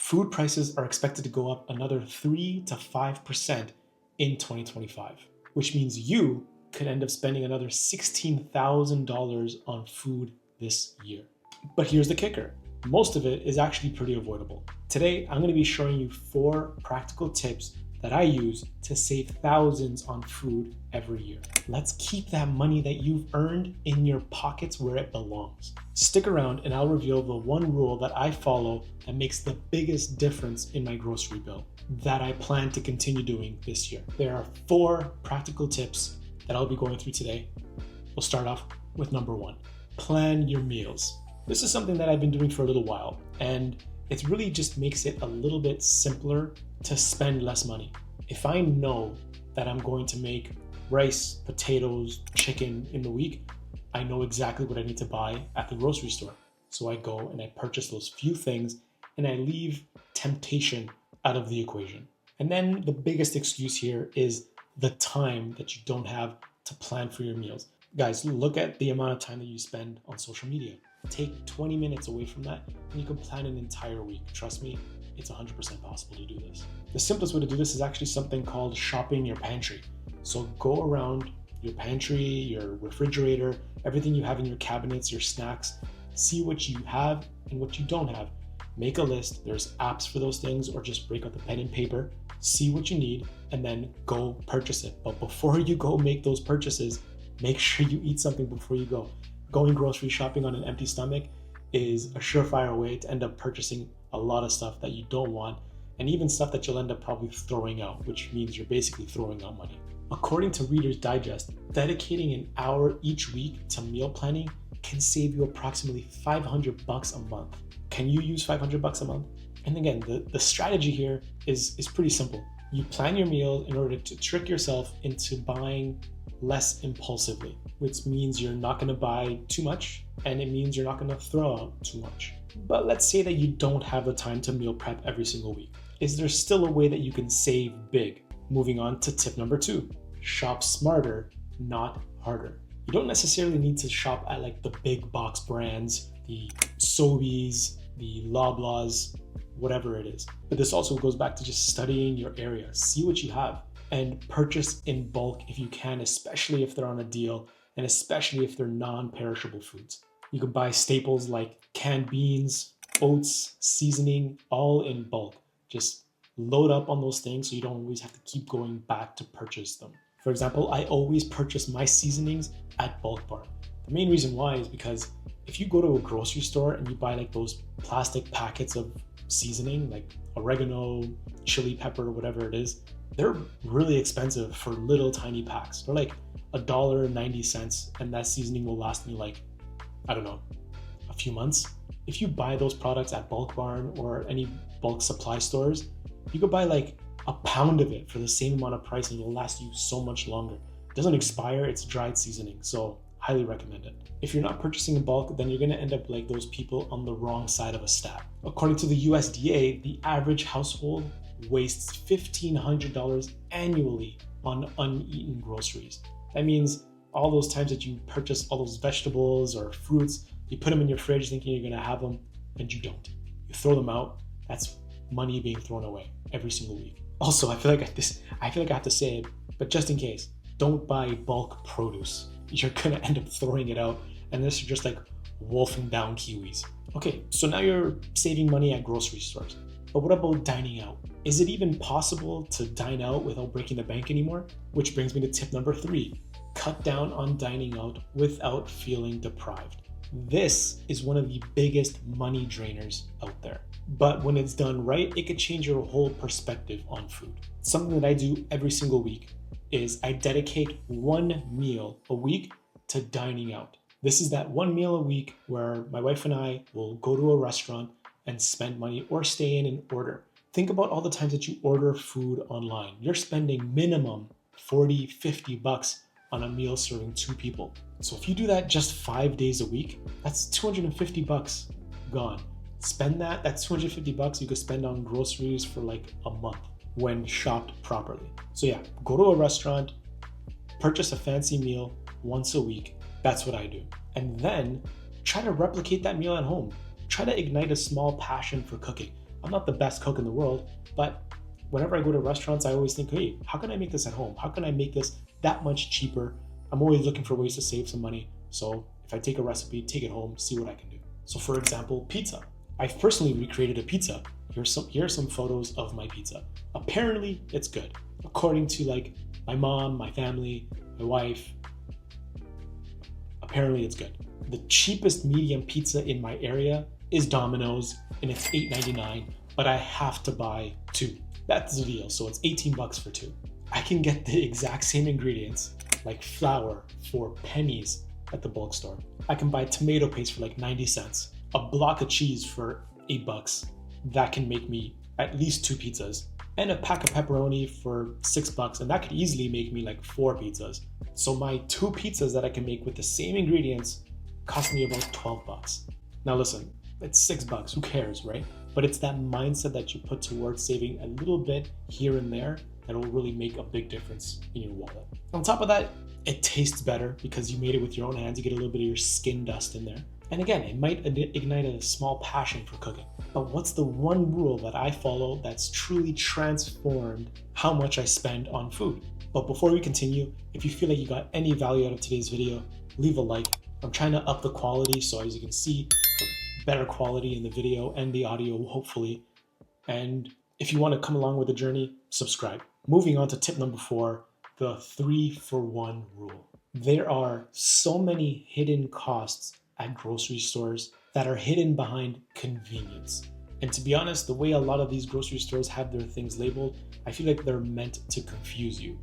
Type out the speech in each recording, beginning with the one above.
food prices are expected to go up another 3 to 5% in 2025, which means you could end up spending another $16,000 on food this year. But here's the kicker. Most of it is actually pretty avoidable. Today, I'm going to be showing you 4 practical tips that I use to save thousands on food every year. Let's keep that money that you've earned in your pockets where it belongs. Stick around and I'll reveal the one rule that I follow that makes the biggest difference in my grocery bill that I plan to continue doing this year. There are 4 practical tips that I'll be going through today. We'll start off with number 1. Plan your meals. This is something that I've been doing for a little while, and it really just makes it a little bit simpler to spend less money. If I know that I'm going to make rice, potatoes, chicken in the week, I know exactly what I need to buy at the grocery store. So I go and I purchase those few things and I leave temptation out of the equation. And then the biggest excuse here is the time that you don't have to plan for your meals. Guys, look at the amount of time that you spend on social media. Take 20 minutes away from that and you can plan an entire week. Trust me, it's 100% possible to do this. The simplest way to do this is actually something called shopping your pantry. So go around your pantry, your refrigerator, everything you have in your cabinets, your snacks, see what you have and what you don't have. Make a list. There's apps for those things, or just break out the pen and paper, see what you need, and then go purchase it. But before you go make those purchases, make sure you eat something before you go. Going grocery shopping on an empty stomach is a surefire way to end up purchasing a lot of stuff that you don't want, and even stuff that you'll end up probably throwing out, which means you're basically throwing out money. According to Reader's Digest, dedicating an hour each week to meal planning can save you approximately $500 a month. Can you use $500 a month? And again, the strategy here is pretty simple. You plan your meal in order to trick yourself into buying less impulsively, which means you're not going to buy too much, and it means you're not going to throw out too much. But let's say that you don't have the time to meal prep every single week. Is there still a way that you can save big? Moving on to tip number 2, shop smarter, not harder. You don't necessarily need to shop at like the big box brands, the Sobeys, the Loblaws, whatever it is. But this also goes back to just studying your area. See what you have and purchase in bulk if you can, especially if they're on a deal and especially if they're non-perishable foods. You can buy staples like canned beans, oats, seasoning, all in bulk. Just load up on those things so you don't always have to keep going back to purchase them. For example, I always purchase my seasonings at Bulk Barn. The main reason why is because if you go to a grocery store and you buy like those plastic packets of seasoning, like oregano, chili pepper, whatever it is, they're really expensive for little tiny packs. They're like $1.90, and that seasoning will last me like, I don't know, a few months. If you buy those products at Bulk Barn or any bulk supply stores, you could buy like a pound of it for the same amount of price and it'll last you so much longer. It doesn't expire, it's dried seasoning, so highly recommend it. If you're not purchasing in bulk, then you're gonna end up like those people on the wrong side of a stack. According to the USDA, the average household wastes $1,500 annually on uneaten groceries. That means all those times that you purchase all those vegetables or fruits, you put them in your fridge thinking you're gonna have them, and you don't. You throw them out. That's money being thrown away every single week. Also, I feel like I have to say it, but just in case, don't buy bulk produce. You're gonna end up throwing it out, unless you're just like wolfing down kiwis. Okay, so now you're saving money at grocery stores. But what about dining out? Is it even possible to dine out without breaking the bank anymore? Which brings me to tip number 3. Cut down on dining out without feeling deprived. This is one of the biggest money drainers out there. But when it's done right, it could change your whole perspective on food. Something that I do every single week is I dedicate one meal a week to dining out. This is that one meal a week where my wife and I will go to a restaurant and spend money or stay in and order. Think about all the times that you order food online. You're spending minimum $40, $50 on a meal serving 2 people. So if you do that just 5 days a week, that's $250 gone. Spend that's $250 you could spend on groceries for like a month when shopped properly. So yeah, go to a restaurant, purchase a fancy meal once a week. That's what I do. And then try to replicate that meal at home. Try to ignite a small passion for cooking. I'm not the best cook in the world, but whenever I go to restaurants, I always think, hey, how can I make this at home? How can I make this that much cheaper? I'm always looking for ways to save some money. So if I take a recipe, take it home, see what I can do. So for example, pizza. I've personally recreated a pizza. Here are some photos of my pizza. Apparently it's good. According to like my mom, my family, my wife, apparently it's good. The cheapest medium pizza in my area is Domino's and it's $8.99, but I have to buy two. That's the deal, so it's 18 bucks for two. I can get the exact same ingredients, like flour, for pennies at the bulk store. I can buy tomato paste for like 90 cents, a block of cheese for 8 bucks. That can make me at least 2 pizzas, and a pack of pepperoni for 6 bucks, and that could easily make me like 4 pizzas. So my 2 pizzas that I can make with the same ingredients cost me about 12 bucks. Now listen, it's 6 bucks, who cares, right? But it's that mindset that you put towards saving a little bit here and there that will really make a big difference in your wallet. On top of that, it tastes better because you made it with your own hands. You get a little bit of your skin dust in there. And again, it might ignite a small passion for cooking. But what's the one rule that I follow that's truly transformed how much I spend on food? But before we continue, if you feel like you got any value out of today's video, leave a like. I'm trying to up the quality, so as you can see, better quality in the video and the audio, hopefully. And if you want to come along with the journey, subscribe. Moving on to tip number 4, the 3-for-1 rule. There are so many hidden costs at grocery stores that are hidden behind convenience. And to be honest, the way a lot of these grocery stores have their things labeled, I feel like they're meant to confuse you.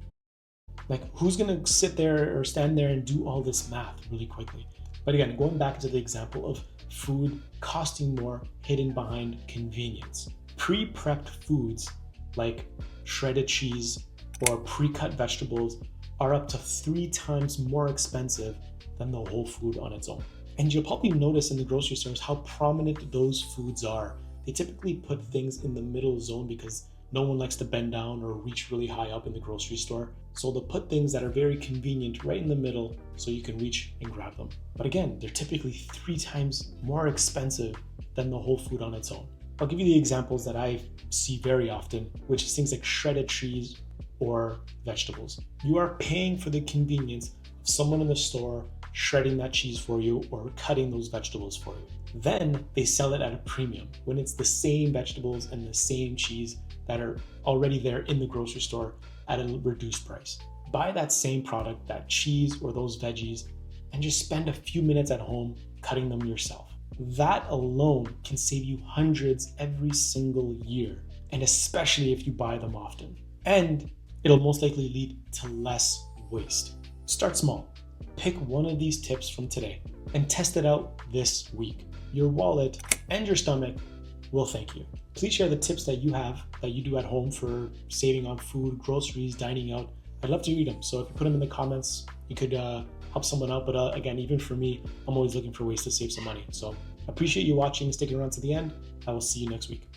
Like, who's gonna sit there or stand there and do all this math really quickly? But again, going back to the example of food costing more hidden behind convenience. Pre-prepped foods like shredded cheese or pre-cut vegetables are up to 3 times more expensive than the whole food on its own. And you'll probably notice in the grocery stores how prominent those foods are. They typically put things in the middle zone because no one likes to bend down or reach really high up in the grocery store. So they'll put things that are very convenient right in the middle so you can reach and grab them. But again, they're typically 3 times more expensive than the whole food on its own. I'll give you the examples that I see very often, which is things like shredded cheese or vegetables. You are paying for the convenience of someone in the store shredding that cheese for you or cutting those vegetables for you. Then they sell it at a premium when it's the same vegetables and the same cheese that are already there in the grocery store at a reduced price. Buy that same product, that cheese or those veggies, and just spend a few minutes at home cutting them yourself. That alone can save you hundreds every single year, and especially if you buy them often. And it'll most likely lead to less waste. Start small. Pick one of these tips from today and test it out this week. Your wallet and your stomach will thank you. Please share the tips that you have, that you do at home for saving on food, groceries, dining out. I'd love to read them. So if you put them in the comments, you could help someone out. But again, even for me, I'm always looking for ways to save some money. So I appreciate you watching and sticking around to the end. I will see you next week.